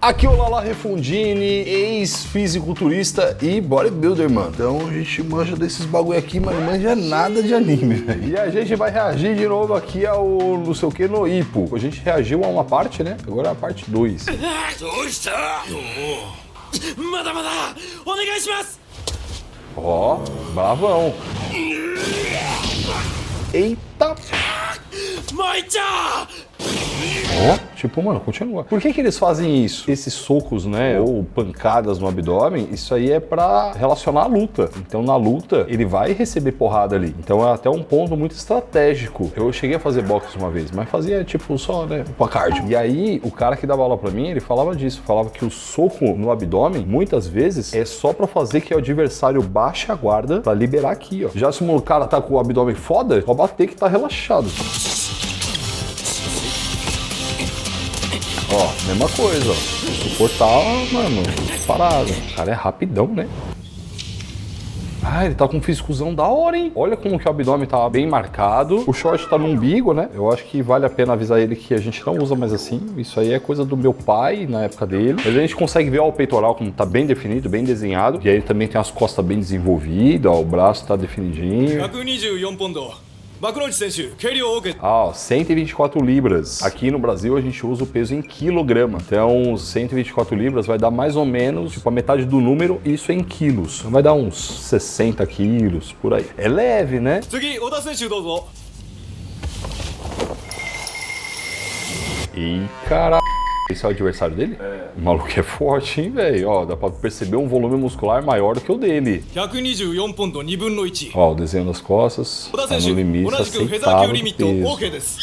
Aqui é o Lala Refundini, ex-fisiculturista e bodybuilder, mano. Então a gente manja desses bagulho aqui, mas não manja nada de anime, velho. E a gente vai reagir de novo aqui ao não sei o que no Ippo. A gente reagiu a uma parte, né? Agora é a parte 2. Ó, bravão. Eita. Ó, tipo, mano, continua. Por que eles fazem isso? Esses socos, né, ou pancadas no abdômen, isso aí é pra relacionar a luta. Então, na luta, ele vai receber porrada ali. Então, é até um ponto muito estratégico. Eu cheguei a fazer boxe uma vez, mas fazia, tipo, só, né, pra cardio. E aí, o cara que dava aula pra mim, ele falava disso. Falava que o soco no abdômen, muitas vezes, é só pra fazer que o adversário baixe a guarda pra liberar aqui, ó. Já se o cara tá com o abdômen foda, só bater que tá relaxado. Ó, mesma coisa, ó. Suportar, mano, parada. O cara é rapidão, né? Ah, ele tá com um fisicozão da hora, hein? Olha como que o abdômen tá bem marcado. O short tá no umbigo, né? Eu acho que vale a pena avisar ele que a gente não usa mais assim. Isso aí é coisa do meu pai, na época dele. Mas a gente consegue ver, ó, o peitoral como tá bem definido, bem desenhado. E aí também tem as costas bem desenvolvidas, ó, o braço tá definidinho. 124ポンド幕内選手軽量 OK。 Ah, ó, 124 libras. Aqui no Brasil a gente usa o peso em quilograma. Então, 124 libras vai dar mais ou menos, tipo, a metade do número, isso é em quilos. Vai dar uns 60 quilos, por aí. É leve, né? 次小田選手どうぞ。 E caralho. Esse é o adversário dele? É. O maluco é forte, hein, velho? Ó, dá pra perceber um volume muscular maior do que o dele. 124ポンド2分の1。 Ó, o desenho das costas. 小田 Tá 選 no 手 limite 同じくフェザー級 aceitável リミット do peso. OK です。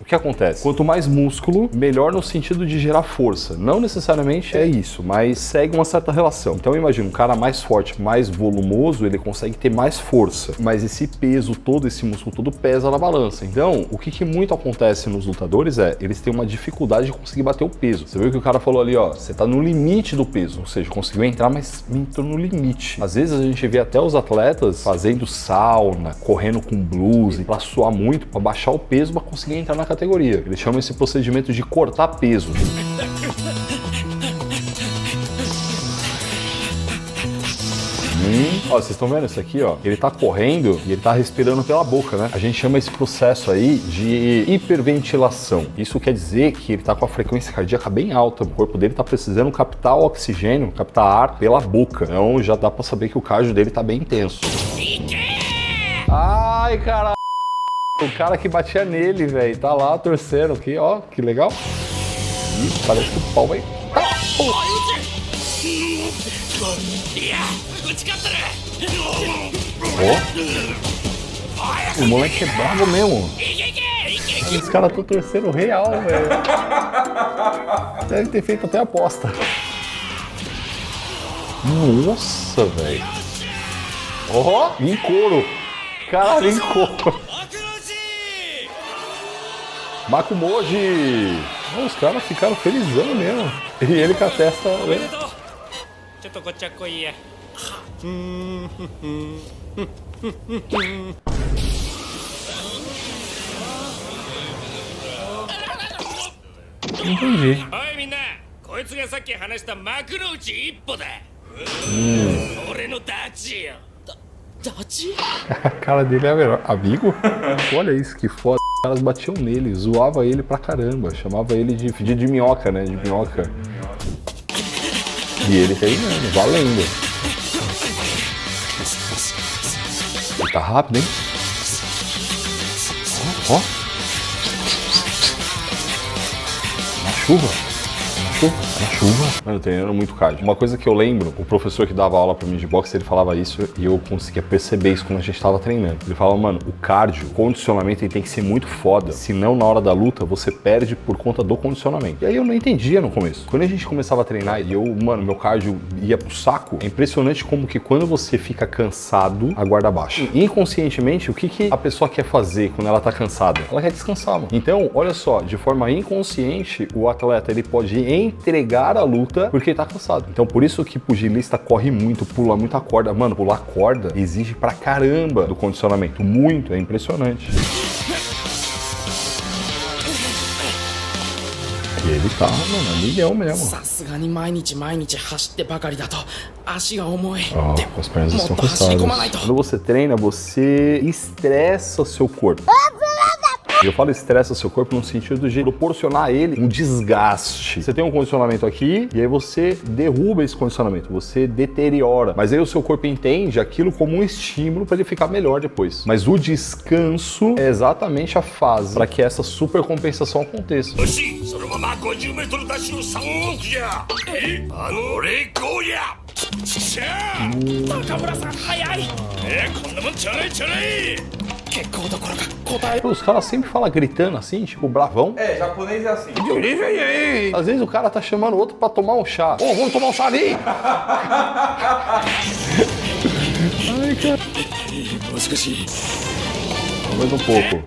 O que acontece? Quanto mais músculo, melhor no sentido de gerar força. Não necessariamente é isso, mas segue uma certa relação. Então imagina, um cara mais forte, mais volumoso, ele consegue ter mais força. Mas esse peso todo, esse músculo todo pesa na balança. Então, o que muito acontece nos lutadores é, eles têm uma dificuldade de conseguir bater o peso. Você viu que o cara falou ali, ó, você tá no limite do peso. Ou seja, conseguiu entrar, mas entrou no limite. Às vezes a gente vê até os atletas fazendo sauna, correndo com blues, pra suar muito, pra baixar o peso, pra conseguir entrar na categoria. Eles chamam esse procedimento de cortar peso. Ó, vocês estão vendo isso aqui, ó? Ele tá correndo e ele tá respirando pela boca, né? A gente chama esse processo aí de hiperventilação. Isso quer dizer que ele tá com a frequência cardíaca bem alta. O corpo dele tá precisando captar oxigênio, captar ar pela boca. Então já dá pra saber que o cardio dele tá bem intenso. Ai, caralho! O cara que batia nele, velho, tá lá torcendo aqui, ó, que legal. Ih, parece que o pau vai... Ó, o moleque é bravo mesmo. Esse cara tá torcendo real, velho. Deve ter feito até aposta. Nossa, velho. Ó, em couro. Caralho, em couro. Makumoji! Os caras ficaram felizão mesmo. E ele com a testa... Né? Entendi. Oi, みんな。こいつがさっき話した幕内一歩だ。俺のダチよ。ダチ? A cara dele é melhor. Amigo? Olha isso, que foda. Os caras batiam nele, zoavam ele pra caramba. Chamava ele de minhoca, né? De minhoca. E ele treinando, valendo. Ele tá rápido, hein? Ó, ó. Na chuva. Na chuva. Mano, treinando muito cardio. Uma coisa que eu lembro, o professor que dava aula pra mim de boxe, ele falava isso e eu conseguia perceber isso quando a gente tava treinando. Ele falava, mano, o cardio, o condicionamento, ele tem que ser muito foda. Senão, na hora da luta, você perde por conta do condicionamento. E aí eu não entendia no começo. Quando a gente começava a treinar e eu, mano, meu cardio ia pro saco, é impressionante como que quando você fica cansado, a guarda baixa. E, inconscientemente, o que a pessoa quer fazer quando ela tá cansada? Ela quer descansar, mano. Então, olha só, de forma inconsciente, o atleta, ele pode entregar a luta porque ele tá cansado. Então por isso que pugilista corre muito, pula muita corda. Mano, pular corda exige pra caramba do condicionamento. Muito, é impressionante. E ele Ele tá, mano, é milhão mesmo. さすがに毎日走ってばかりだと足が重い。 Ó, で as pernas も estão っと走り込まないと。 cansadas. Quando você treina, você estressa seu corpo. Eu falo estressa seu corpo no sentido de proporcionar a ele um desgaste. Você tem um condicionamento aqui e aí você derruba esse condicionamento, você deteriora. Mas aí o seu corpo entende aquilo como um estímulo para ele ficar melhor depois. Mas o descanso é exatamente a fase para que essa supercompensação aconteça. よし、そのまま50メートルダッシュ3往復じゃ。俺ゴーや。しゃあ。中村さん早い。こんなもんちゃらいちゃらい。結構どころか答え。 Os caras sempre falam gritando assim, tipo bravão. É, japonês é assim. Às vezes o cara tá chamando o outro pra tomar um chá. Ô, vamos tomar um chá ali! Ai, cara. もう少し。 Mais um pouco.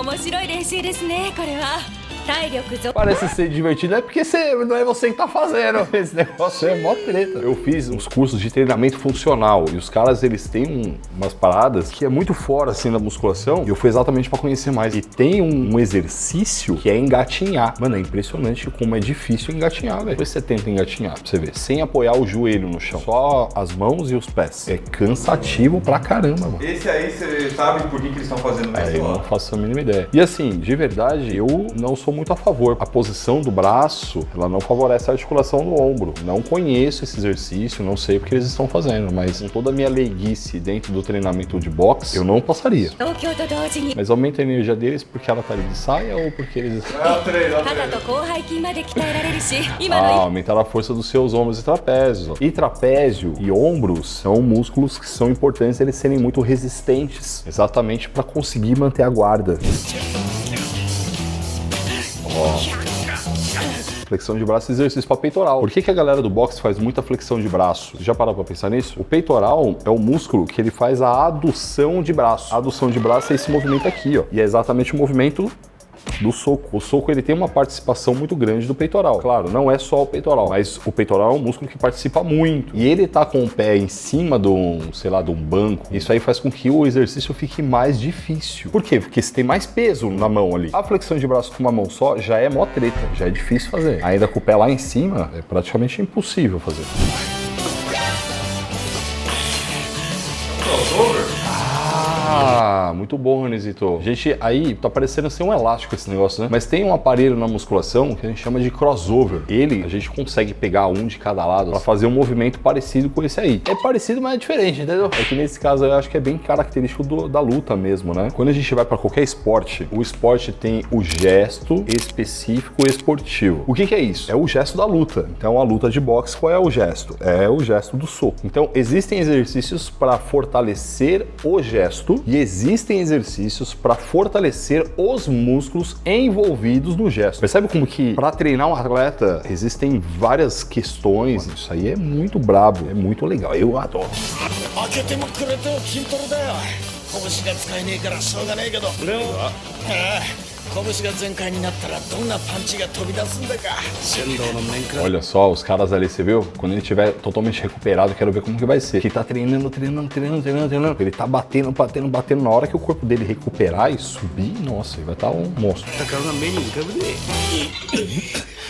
面白い練習ですね、これは。体力増。 Parece ser divertido, é porque não é você que tá fazendo. Esse negócio é mó treta. Eu fiz uns cursos de treinamento funcional e os caras, eles têm umas paradas que é muito fora, assim, da musculação. E eu fui exatamente pra conhecer mais. E tem um exercício que é engatinhar. Mano, é impressionante como é difícil engatinhar, velho. Depois você tenta engatinhar, pra você ver, sem apoiar o joelho no chão. Só as mãos e os pés. É cansativo pra caramba, mano. Esse aí, você sabe por que eles estão fazendo É, eu isso? não faço a mínima ideia. E assim, de verdade, eu não sou muito a favor. A posição do braço, ela não favorece a articulação do ombro. Não conheço esse exercício, não sei o que eles estão fazendo, mas com toda a minha leiguice dentro do treinamento de boxe, eu não passaria. 東京と同時に Mas aumenta a energia deles porque ela tá ali de saia ou porque eles... É o treino, é o 肩 treino. と広背筋まで鍛えられるし、今 Ah, の aumentar a força dos seus ombros e trapézios. ó. E trapézio e ombros são músculos que são importantes eles serem muito resistentes, exatamente para conseguir manter a guarda. Flexão de braço e exercício para peitoral. Por que a galera do boxe faz muita flexão de braço? Já parou para pensar nisso? O peitoral é o músculo que ele faz a adução de braço. A adução de braço é esse movimento aqui, ó. E é exatamente o movimento do soco. O soco, ele tem uma participação muito grande do peitoral. Claro, não é só o peitoral, mas o peitoral é um músculo que participa muito. E ele tá com o pé em cima de um, sei lá, de um banco. Isso aí faz com que o exercício fique mais difícil. Por quê? Porque você tem mais peso na mão ali. A flexão de braço com uma mão só já é mó treta, já é difícil fazer. Ainda com o pé lá em cima, é praticamente impossível fazer. Ah, muito bom, Renesito. Gente, aí tá parecendo ser um elástico esse negócio, né? Mas tem um aparelho na musculação que a gente chama de crossover. Ele, a gente consegue pegar um de cada lado pra fazer um movimento parecido com esse aí. É parecido, mas é diferente, entendeu? É que nesse caso eu acho que é bem característico da luta mesmo, né? Quando a gente vai pra qualquer esporte, o esporte tem o gesto específico esportivo. O que é isso? É o gesto da luta. Então, a luta de boxe, qual é o gesto? É o gesto do soco. Então, existem exercícios para fortalecer o gesto e existem exercícios para fortalecer os músculos envolvidos no gesto. Percebe como que para treinar um atleta existem várias questões? Isso aí é muito brabo, é muito legal, eu adoro. 開けてもくれても筋トレだよ。拳が使えねえからしょうがねえけど。レオは？ああ、拳が全開になったらどんなパンチが飛び出すんだか。剣道の面から。 Olha só, os caras ali, você viu? Quando ele estiver totalmente recuperado, eu quero ver como que vai ser. Ele tá treinando. Ele tá batendo. Na hora que o corpo dele recuperar e subir, nossa, ele vai estar um monstro. 戦うが目に浮かぶね。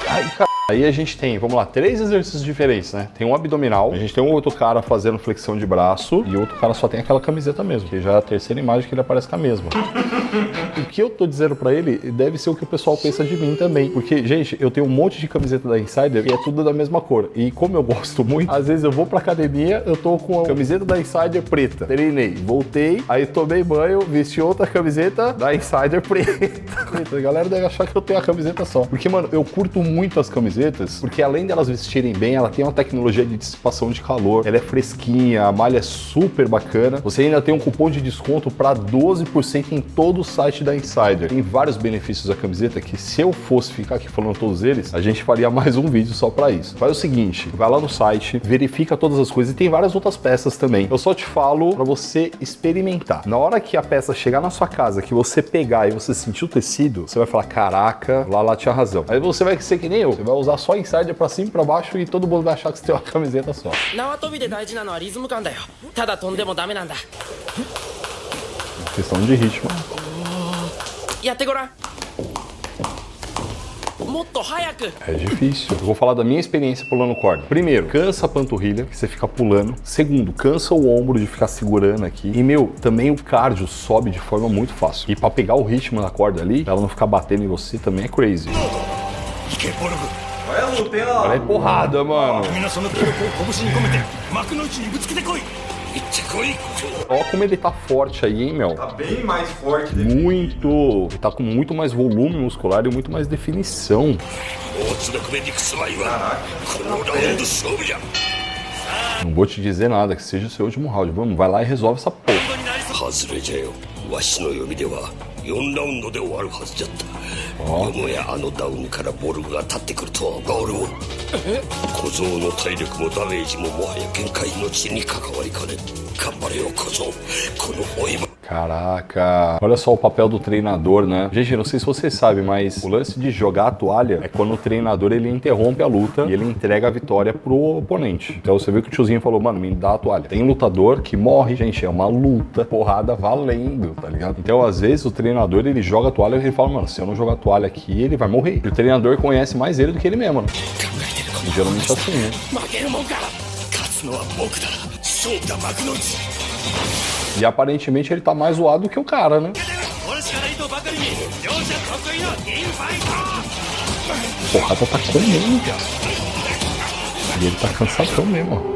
Ai, cara. Aí a gente tem, vamos lá, 3 exercícios diferentes, né? Tem um abdominal, a gente tem um outro cara fazendo flexão de braço e outro cara só tem aquela camiseta mesmo, que já é a terceira imagem que ele aparece com a mesma. O que eu tô dizendo pra ele deve ser o que o pessoal pensa de mim também. Porque, gente, eu tenho um monte de camiseta da Insider e é tudo da mesma cor. E como eu gosto muito, às vezes eu vou pra academia, eu tô com a camiseta da Insider preta. Treinei, voltei, aí tomei banho, vesti outra camiseta da Insider preta. A galera deve achar que eu tenho a camiseta só. Porque, mano, eu curto muito as camisetas, porque além delas vestirem bem, ela tem uma tecnologia de dissipação de calor, ela é fresquinha, a malha é super bacana. Você ainda tem um cupom de desconto para 12% em todo o site da Insider. Tem vários benefícios da camiseta que, se eu fosse ficar aqui falando todos eles, a gente faria mais um vídeo só para isso. Faz o seguinte, vai lá no site, verifica todas as coisas e tem várias outras peças também. Eu só te falo para você experimentar. Na hora que a peça chegar na sua casa, que você pegar e você sentir o tecido, você vai falar, caraca, Lala tinha razão. Aí você vai ser que nem eu, você vai usar só Insider pra cima e pra baixo e todo mundo vai achar que você tem uma camiseta só. 縄跳びで大事なのはリズム感だよ。ただ飛んでもダメなんだ。Questão de ritmo. やってごらん。もっと早く。 É difícil. Eu vou falar da minha experiência pulando corda. Primeiro, cansa a panturrilha, que você fica pulando. Segundo, cansa o ombro de ficar segurando aqui. E, meu, também o cardio sobe de forma muito fácil. E pra pegar o ritmo da corda ali, pra ela não ficar batendo em você, também é crazy. 行けボルグ Olha a luta, hein, lá. Olha aí, porrada, mano. 皆さんの気力を拳に込めて幕の内にぶつけてこい行ってこい Olha como ele tá forte aí, hein, meu. Tá bem mais forte. Muito. Ele tá com muito mais volume muscular e muito mais definição. 大津のフェニックスマイはこのラウンド勝負じゃ Não vou te dizer nada, que seja o seu último round. Vamos, vai lá e resolve essa porra. 外れじゃよわしの読みでは4ラウンドで終わるはずじゃったよもやあのダウンからボルグが立ってくるとはボルグ小僧の体力もダメージももはや限界の地に関わりかね頑張れよ小僧この追い場 Caraca, olha só o papel do treinador, né? Gente, eu não sei se vocês sabem, mas o lance de jogar a toalha é quando o treinador ele interrompe a luta e ele entrega a vitória pro oponente. Então você viu que o tiozinho falou, mano, me dá a toalha. Tem lutador que morre, gente, é uma luta, porrada valendo, tá ligado? Então às vezes o treinador ele joga a toalha e ele fala, mano, se eu não jogar a toalha aqui, ele vai morrer. E o treinador conhece mais ele do que ele mesmo, né? E geralmente é assim, né? 負けるもんか勝つのは僕だ勝負だ幕の内 E aparentemente ele tá mais zoado do que o cara, né? 俺しかないとばかりに両者得意のインファイト Porrada tá comendo, cara. E ele tá cansadão mesmo, ó.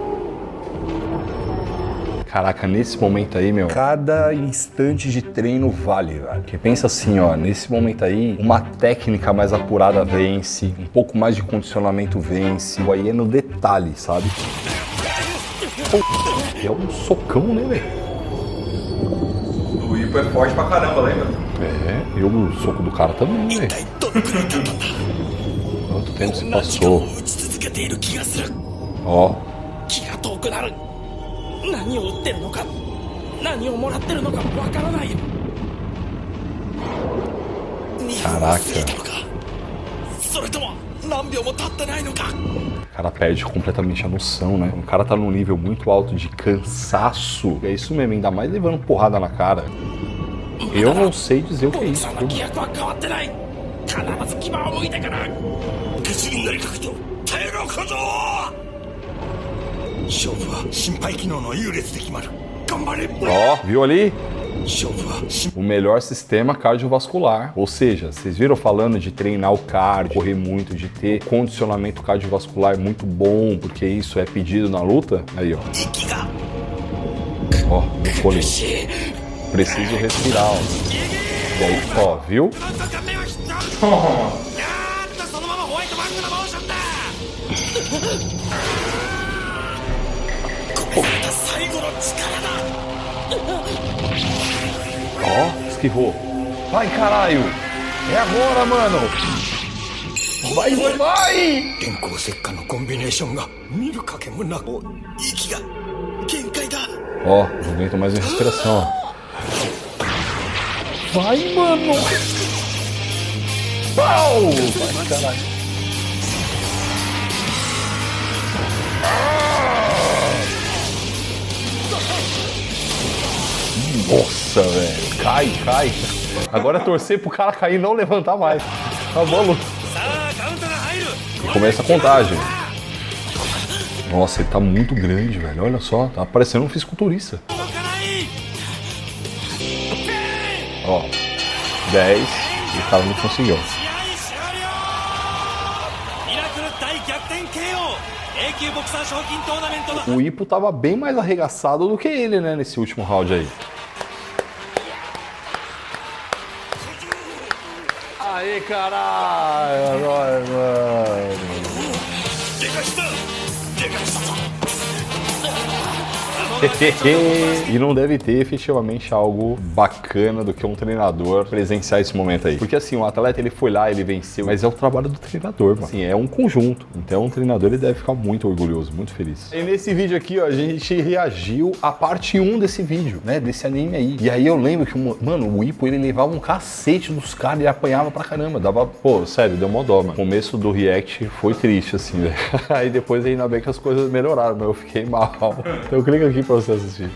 Caraca, nesse momento aí, meu, cada instante de treino vale, velho. Porque pensa assim, ó, nesse momento aí, uma técnica mais apurada vence, um pouco mais de condicionamento vence. Aí é no detalhe, sabe? Pô, é um socão, né, velho? O Ipo é forte pra caramba, lembra? É, e o soco do cara também, velho. どのくらい経ったんだ Quanto tempo se こんな時間を passou? 打ち続けている気がする Ó, 気が遠くなる。何を打ってるのか、何をもらってるのかわからない。 caraca. それとも何秒も経ってないのか。 O cara perde completamente a noção, né? O cara tá num nível muito alto de cansaço. É isso mesmo, ainda mais levando porrada na cara. Eu não sei dizer o que é ボルグ isso, さんの viu? 規約は変わってない。必ず牙を向いてから。決になりかけと耐えろ小僧勝負は心肺機能の優劣で決まる頑張れ Ó, viu ali? 勝負は心 O melhor sistema cardiovascular. Ou seja, vocês viram falando de treinar o cardio, correr muito, de ter condicionamento cardiovascular muito bom, porque isso é pedido na luta? Aí, ó. 息が Ó, meu fôlego. しい Preciso respirar, ó. E aí, ó, viu? なんとか目は知ったやーっとそのままホワイトバンクのモーションだこれが最後の力だ Ó, esquivou. Vai, caralho! É agora, mano! Vai, vai, vai! 電光石火のコンビネーションが見る影もなく息が限界だ Ó, não aguento mais a respiração, ó. Vai, mano! Pau! Vai, caralho! Nossa, velho! Cai, cai! Agora é torcer pro cara cair e não levantar mais. Acabou a luta. さあカウントが入る E começa a contagem. Nossa, ele tá muito grande, velho. Olha só, tá parecendo um fisiculturista. 動かない Ó, 10 e o cara não conseguiu. 試合終了ミラクル大逆転 KO A 級ボクサー賞金トーナメントの O Ippo tava bem mais arregaçado do que ele, né, nesse último round aí. Aê, caralho! Nós, mano. でかしたでかしたぞ E não deve ter efetivamente algo bacana do que um treinador presenciar esse momento aí. Porque assim, o atleta ele foi lá, ele venceu, mas é o trabalho do treinador, mano. Assim, é um conjunto. Então o treinador ele deve ficar muito orgulhoso, muito feliz. E nesse vídeo aqui, ó, a gente reagiu à parte 1 desse vídeo, né? Desse anime aí. E aí eu lembro que, mano, o Ippo ele levava um cacete dos caras e apanhava pra caramba. Dava, pô, sério, deu mó dó, mano. O começo do react foi triste, assim, velho. Aí depois ainda bem que as coisas melhoraram, mas eu fiquei mal. Então clica aqui pra você assistir.